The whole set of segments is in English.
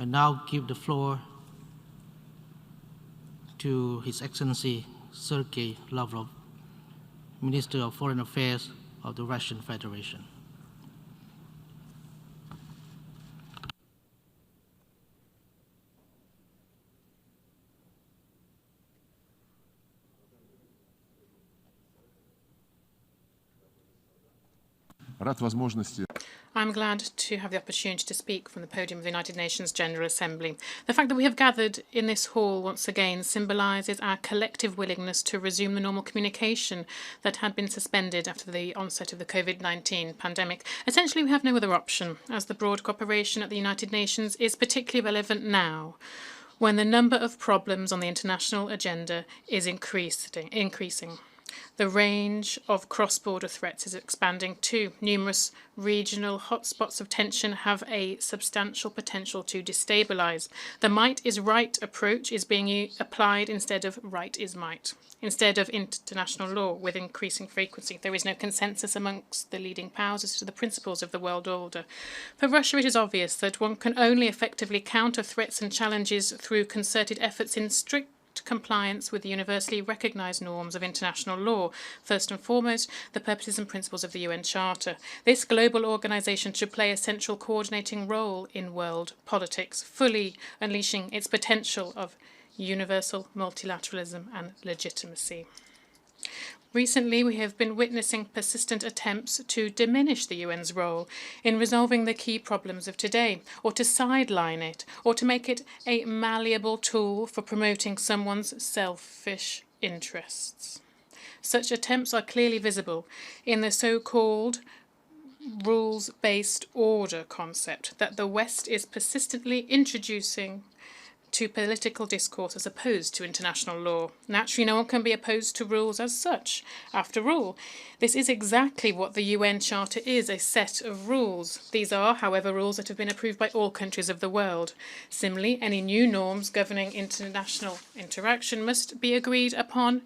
I now give the floor to His Excellency Sergei Lavrov, Minister of Foreign Affairs of the Russian Federation. I'm glad to have the opportunity to speak from the podium of the United Nations General Assembly. The fact that we have gathered in this hall once again symbolises our collective willingness to resume the normal communication that had been suspended after the onset of the COVID-19 pandemic. Essentially, we have no other option, as the broad cooperation at the United Nations is particularly relevant now, when the number of problems on the international agenda is increasing. The range of cross-border threats is expanding too. Numerous regional hotspots of tension have a substantial potential to destabilise. The might is right approach is being applied instead of right is might. Instead of international law with increasing frequency, there is no consensus amongst the leading powers as to the principles of the world order. For Russia, it is obvious that one can only effectively counter threats and challenges through concerted efforts in strict compliance with the universally recognised norms of international law, first and foremost, the purposes and principles of the UN Charter. This global organisation should play a central coordinating role in world politics, fully unleashing its potential of universal multilateralism and legitimacy. Recently, we have been witnessing persistent attempts to diminish the UN's role in resolving the key problems of today, or to sideline it, or to make it a malleable tool for promoting someone's selfish interests. Such attempts are clearly visible in the so-called rules-based order concept that the West is persistently introducing to political discourse as opposed to international law. Naturally, no one can be opposed to rules as such. After all, this is exactly what the UN Charter is, a set of rules. These are, however, rules that have been approved by all countries of the world. Similarly, any new norms governing international interaction must be agreed upon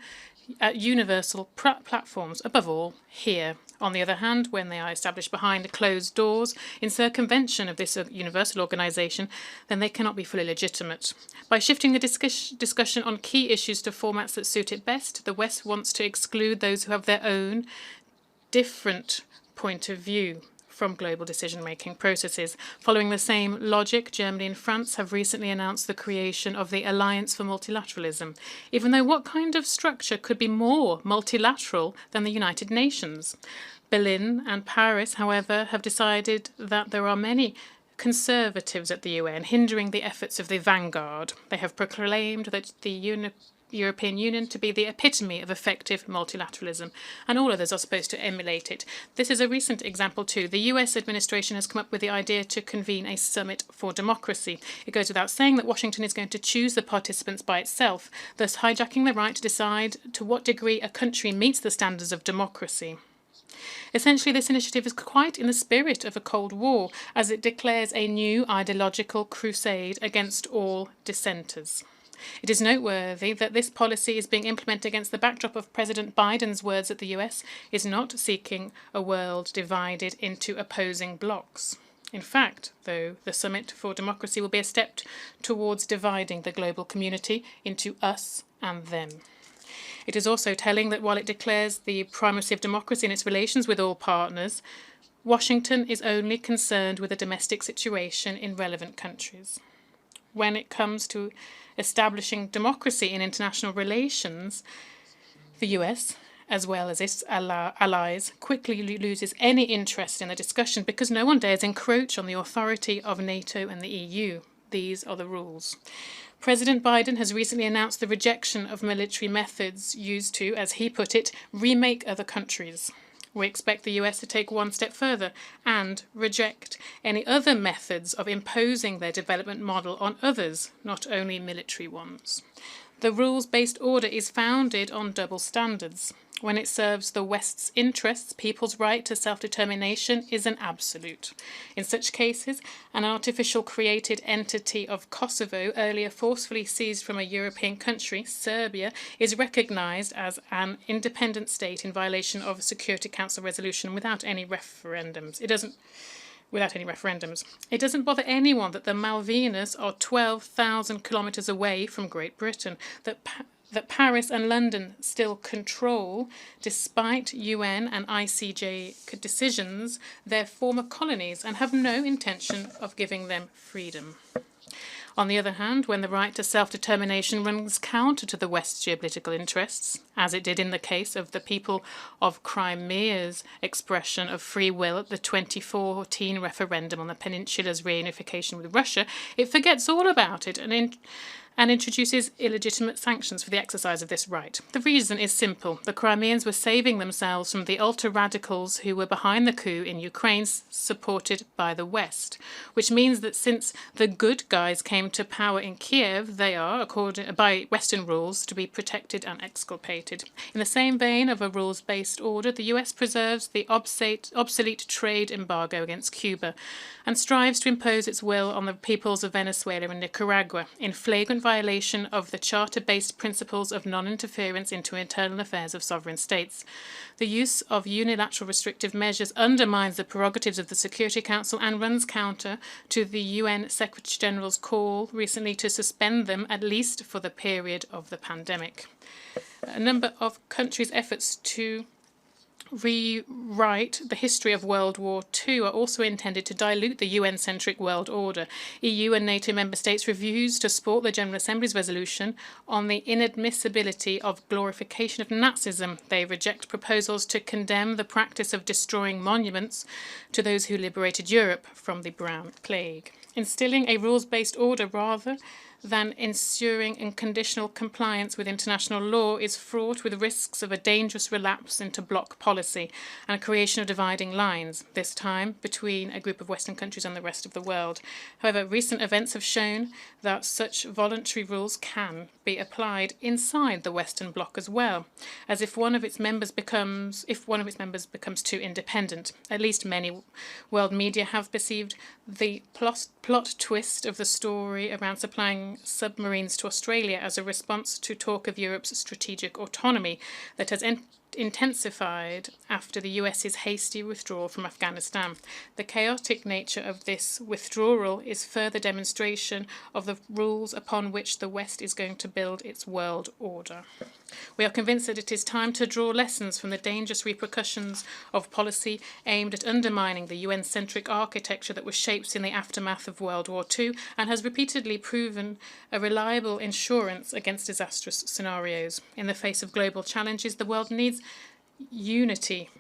at universal platforms, above all, here. On the other hand, when they are established behind closed doors in circumvention of this universal organisation, then they cannot be fully legitimate. By shifting the discussion on key issues to formats that suit it best, the West wants to exclude those who have their own different point of view from global decision-making processes. Following the same logic, Germany and France have recently announced the creation of the Alliance for Multilateralism, even though what kind of structure could be more multilateral than the United Nations? Berlin and Paris, however, have decided that there are many conservatives at the UN hindering the efforts of the vanguard. They have proclaimed that the European Union to be the epitome of effective multilateralism, and all others are supposed to emulate it. This is a recent example too. The US administration has come up with the idea to convene a summit for democracy. It goes without saying that Washington is going to choose the participants by itself, thus hijacking the right to decide to what degree a country meets the standards of democracy. Essentially, this initiative is quite in the spirit of a Cold War, as it declares a new ideological crusade against all dissenters. It is noteworthy that this policy is being implemented against the backdrop of President Biden's words that the US is not seeking a world divided into opposing blocs. In fact, though, the Summit for Democracy will be a step towards dividing the global community into us and them. It is also telling that while it declares the primacy of democracy in its relations with all partners, Washington is only concerned with the domestic situation in relevant countries. When it comes to establishing democracy in international relations, the US, as well as its allies, quickly loses any interest in the discussion because no one dares encroach on the authority of NATO and the EU. These are the rules. President Biden has recently announced the rejection of military methods used to, as he put it, remake other countries. We expect the US to take one step further and reject any other methods of imposing their development model on others, not only military ones. The rules-based order is founded on double standards. When it serves the West's interests, people's right to self-determination is an absolute. In such cases, an artificial created entity of Kosovo, earlier forcefully seized from a European country, Serbia, is recognised as an independent state in violation of a Security Council resolution without any referendums. It doesn't without any referendums. It doesn't bother anyone that the Malvinas are 12,000 kilometres away from Great Britain, that Paris and London still control, despite UN and ICJ decisions, their former colonies and have no intention of giving them freedom. On the other hand, when the right to self-determination runs counter to the West's geopolitical interests, as it did in the case of the people of Crimea's expression of free will at the 2014 referendum on the peninsula's reunification with Russia, it forgets all about it and introduces illegitimate sanctions for the exercise of this right. The reason is simple. The Crimeans were saving themselves from the ultra-radicals who were behind the coup in Ukraine, supported by the West, which means that since the good guys came to power in Kiev, they are, according by Western rules, to be protected and exculpated. In the same vein of a rules-based order, the US preserves the obsolete trade embargo against Cuba and strives to impose its will on the peoples of Venezuela and Nicaragua in flagrant violation of the charter-based principles of non-interference into internal affairs of sovereign states. The use of unilateral restrictive measures undermines the prerogatives of the Security Council and runs counter to the UN Secretary-General's call recently to suspend them, at least for the period of the pandemic. A number of countries' efforts to rewrite the history of World War II are also intended to dilute the UN-centric world order. EU and NATO member states refused to support the General Assembly's resolution on the inadmissibility of glorification of Nazism. They reject proposals to condemn the practice of destroying monuments to those who liberated Europe from the Brown Plague. Instilling a rules-based order rather than ensuring unconditional compliance with international law is fraught with risks of a dangerous relapse into bloc policy and a creation of dividing lines, this time between a group of Western countries and the rest of the world. However, recent events have shown that such voluntary rules can be applied inside the Western bloc as well, as if one of its members becomes too independent. At least many world media have perceived the plot twist of the story around supplying submarines to Australia as a response to talk of Europe's strategic autonomy that has intensified after the US's hasty withdrawal from Afghanistan. The chaotic nature of this withdrawal is further demonstration of the rules upon which the West is going to build its world order. We are convinced that it is time to draw lessons from the dangerous repercussions of policy aimed at undermining the UN-centric architecture that was shaped in the aftermath of World War II and has repeatedly proven a reliable insurance against disastrous scenarios. In the face of global challenges, the world needs unity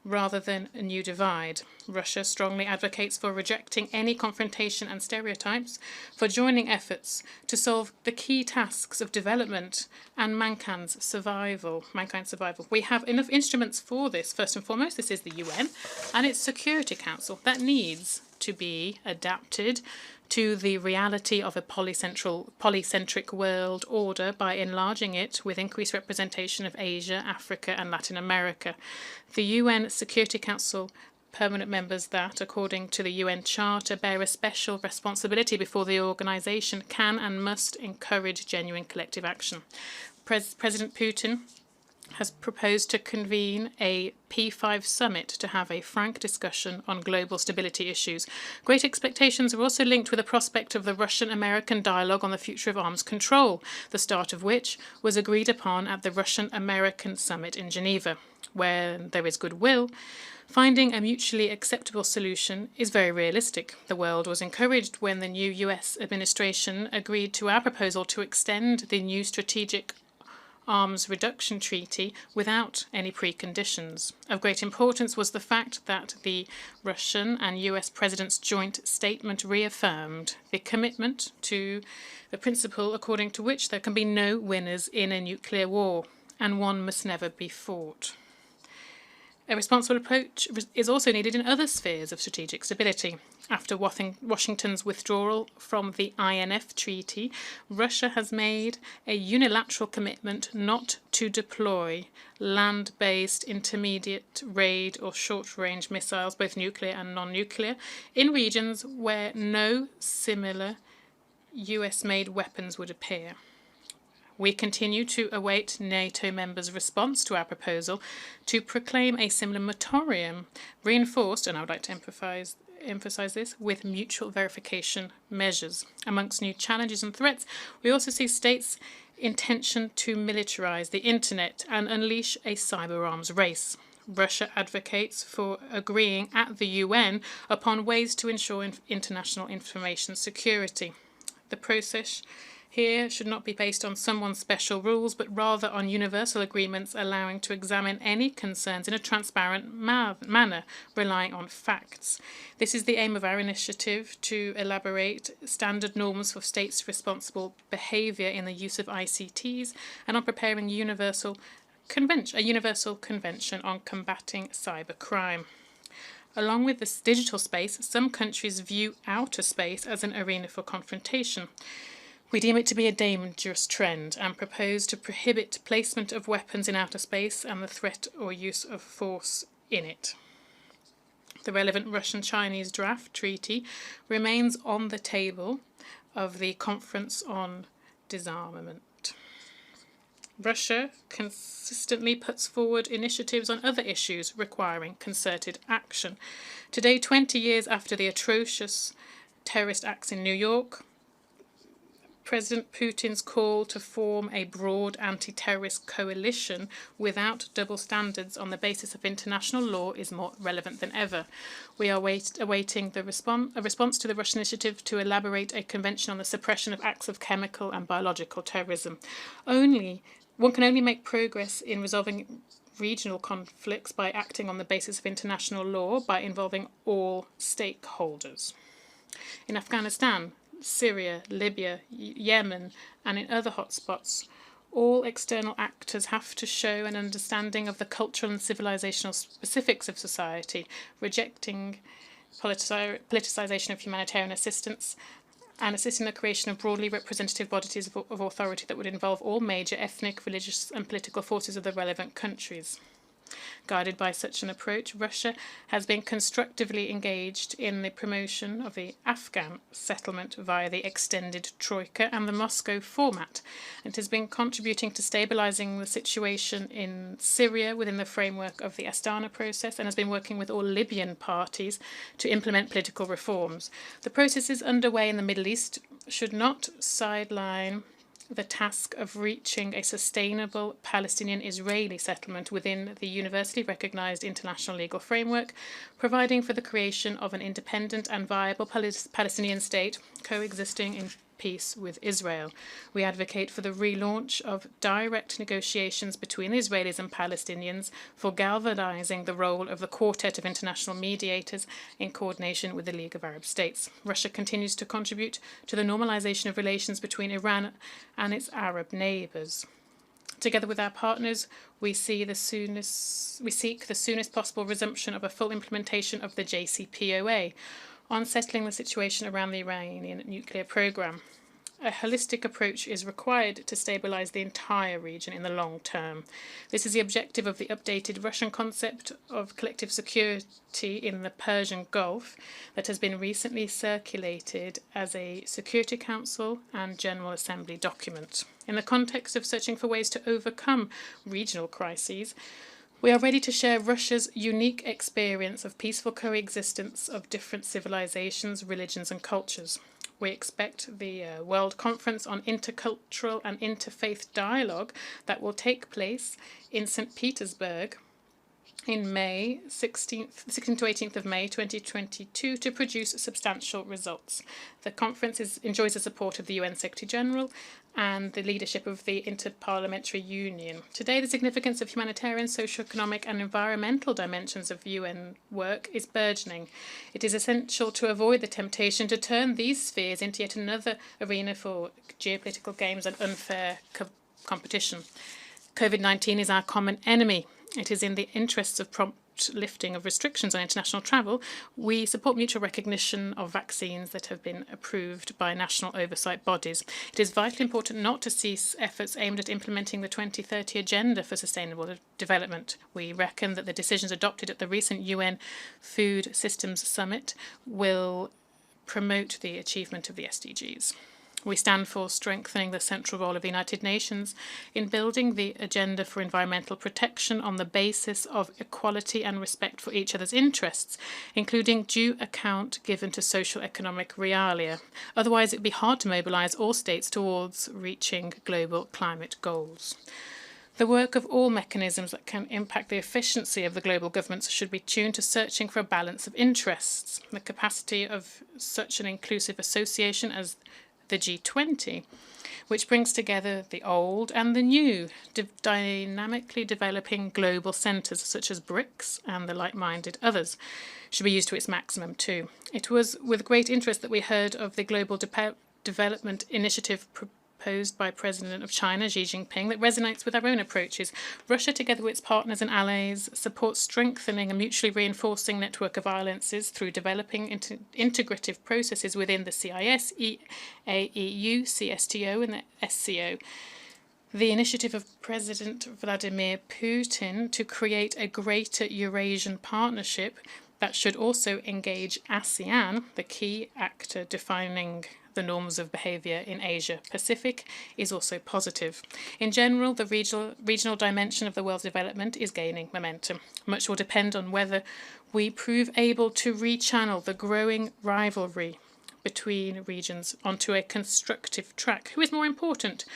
rather than a new divide. Russia strongly advocates for rejecting any confrontation and stereotypes, for joining efforts to solve the key tasks of development and mankind's survival. We have enough instruments for this. First and foremost, this is the UN and its Security Council that needs to be adapted to the reality of a polycentric world order by enlarging it with increased representation of Asia, Africa and Latin America. The UN Security Council permanent members that, according to the UN Charter, bear a special responsibility before the organisation can and must encourage genuine collective action. President Putin has proposed to convene a P5 summit to have a frank discussion on global stability issues. Great expectations are also linked with the prospect of the Russian-American dialogue on the future of arms control, the start of which was agreed upon at the Russian-American summit in Geneva. Where there is goodwill, finding a mutually acceptable solution is very realistic. The world was encouraged when the new US administration agreed to our proposal to extend the new strategic arms reduction treaty without any preconditions. Of great importance was the fact that the Russian and US presidents' joint statement reaffirmed the commitment to the principle according to which there can be no winners in a nuclear war, and one must never be fought. A responsible approach is also needed in other spheres of strategic stability. After Washington's withdrawal from the INF Treaty, Russia has made a unilateral commitment not to deploy land-based intermediate range or short-range missiles, both nuclear and non-nuclear, in regions where no similar US-made weapons would appear. We continue to await NATO members' response to our proposal to proclaim a similar moratorium, reinforced, and I would like to emphasise this, with mutual verification measures. Amongst new challenges and threats, we also see states' intention to militarise the internet and unleash a cyber arms race. Russia advocates for agreeing at the UN upon ways to ensure international information security. The process here should not be based on someone's special rules, but rather on universal agreements allowing to examine any concerns in a transparent manner, relying on facts. This is the aim of our initiative, to elaborate standard norms for states' responsible behaviour in the use of ICTs and on preparing a universal convention on combating cybercrime. Along with this digital space, some countries view outer space as an arena for confrontation. We deem it to be a dangerous trend and propose to prohibit placement of weapons in outer space and the threat or use of force in it. The relevant Russian-Chinese draft treaty remains on the table of the Conference on Disarmament. Russia consistently puts forward initiatives on other issues requiring concerted action. Today, 20 years after the atrocious terrorist acts in New York, President Putin's call to form a broad anti-terrorist coalition without double standards on the basis of international law is more relevant than ever. We are awaiting a response to the Russian initiative to elaborate a convention on the suppression of acts of chemical and biological terrorism. One can only make progress in resolving regional conflicts by acting on the basis of international law, by involving all stakeholders. In Afghanistan, Syria, Libya, Yemen, and in other hotspots, all external actors have to show an understanding of the cultural and civilizational specifics of society, rejecting politicization of humanitarian assistance, and assisting the creation of broadly representative bodies of authority that would involve all major ethnic, religious, and political forces of the relevant countries. Guided by such an approach, Russia has been constructively engaged in the promotion of the Afghan settlement via the extended Troika and the Moscow format, and has been contributing to stabilising the situation in Syria within the framework of the Astana process, and has been working with all Libyan parties to implement political reforms. The processes underway in the Middle East should not sideline the task of reaching a sustainable Palestinian-Israeli settlement within the universally recognised international legal framework, providing for the creation of an independent and viable Palestinian state coexisting in peace with Israel. We advocate for the relaunch of direct negotiations between Israelis and Palestinians, for galvanising the role of the Quartet of International Mediators in coordination with the League of Arab States. Russia continues to contribute to the normalisation of relations between Iran and its Arab neighbours. Together with our partners, we seek the soonest possible resumption of a full implementation of the JCPOA on settling the situation around the Iranian nuclear programme. A holistic approach is required to stabilise the entire region in the long term. This is the objective of the updated Russian concept of collective security in the Persian Gulf that has been recently circulated as a Security Council and General Assembly document. In the context of searching for ways to overcome regional crises, we are ready to share Russia's unique experience of peaceful coexistence of different civilizations, religions and cultures. We expect the World Conference on Intercultural and Interfaith Dialogue that will take place in St. Petersburg in May, 16th to 18th of May 2022, to produce substantial results. The conference enjoys the support of the UN Secretary-General and the leadership of the Interparliamentary Union. Today, the significance of humanitarian, socio-economic and environmental dimensions of UN work is burgeoning. It is essential to avoid the temptation to turn these spheres into yet another arena for geopolitical games and unfair competition. COVID-19 is our common enemy. It is in the interests of prompt lifting of restrictions on international travel. We support mutual recognition of vaccines that have been approved by national oversight bodies. It is vitally important not to cease efforts aimed at implementing the 2030 Agenda for Sustainable Development. We reckon that the decisions adopted at the recent UN Food Systems Summit will promote the achievement of the SDGs. We stand for strengthening the central role of the United Nations in building the agenda for environmental protection on the basis of equality and respect for each other's interests, including due account given to socio-economic realia. Otherwise, it would be hard to mobilise all states towards reaching global climate goals. The work of all mechanisms that can impact the efficiency of the global governments should be tuned to searching for a balance of interests. The capacity of such an inclusive association as the G20, which brings together the old and the new, dynamically developing global centres such as BRICS and the like-minded others, should be used to its maximum too. It was with great interest that we heard of the Global Development Initiative proposed by President of China, Xi Jinping, that resonates with our own approaches. Russia, together with its partners and allies, supports strengthening a mutually reinforcing network of alliances through developing integrative processes within the CIS, EAEU, CSTO and the SCO. The initiative of President Vladimir Putin to create a greater Eurasian partnership that should also engage ASEAN, the key actor defining the norms of behaviour in Asia-Pacific, is also positive. In general, the regional dimension of the world's development is gaining momentum. Much will depend on whether we prove able to rechannel the growing rivalry between regions onto a constructive track. Who is more important?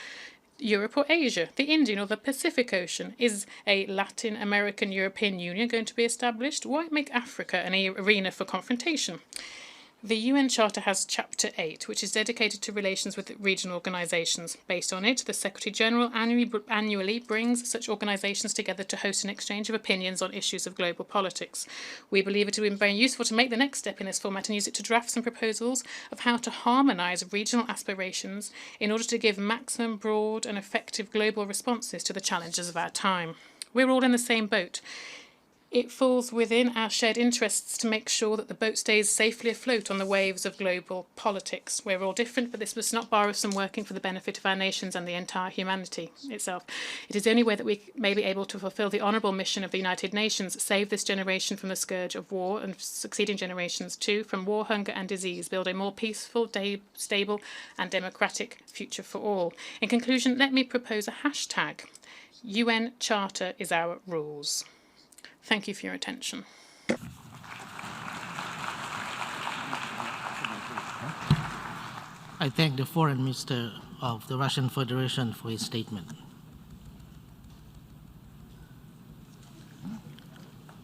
Europe or Asia, the Indian or the Pacific Ocean? Is a Latin American European Union going to be established? Why make Africa an arena for confrontation? The UN Charter has Chapter 8, which is dedicated to relations with regional organisations. Based on it, the Secretary-General annually brings such organisations together to host an exchange of opinions on issues of global politics. We believe it would be very useful to make the next step in this format and use it to draft some proposals of how to harmonise regional aspirations in order to give maximum broad and effective global responses to the challenges of our time. We're all in the same boat. It falls within our shared interests to make sure that the boat stays safely afloat on the waves of global politics. We're all different, but this must not bar us from working for the benefit of our nations and the entire humanity itself. It is the only way that we may be able to fulfil the honourable mission of the United Nations, save this generation from the scourge of war and succeeding generations too, from war, hunger and disease, build a more peaceful, stable and democratic future for all. In conclusion, let me propose a hashtag. UN Charter is our rules. Thank you for your attention. I thank the Foreign Minister of the Russian Federation for his statement.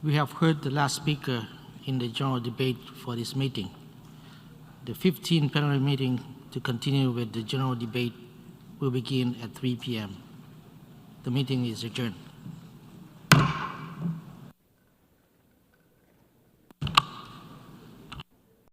We have heard the last speaker in the general debate for this meeting. The 15th plenary meeting to continue with the general debate will begin at 3 p.m. The meeting is adjourned.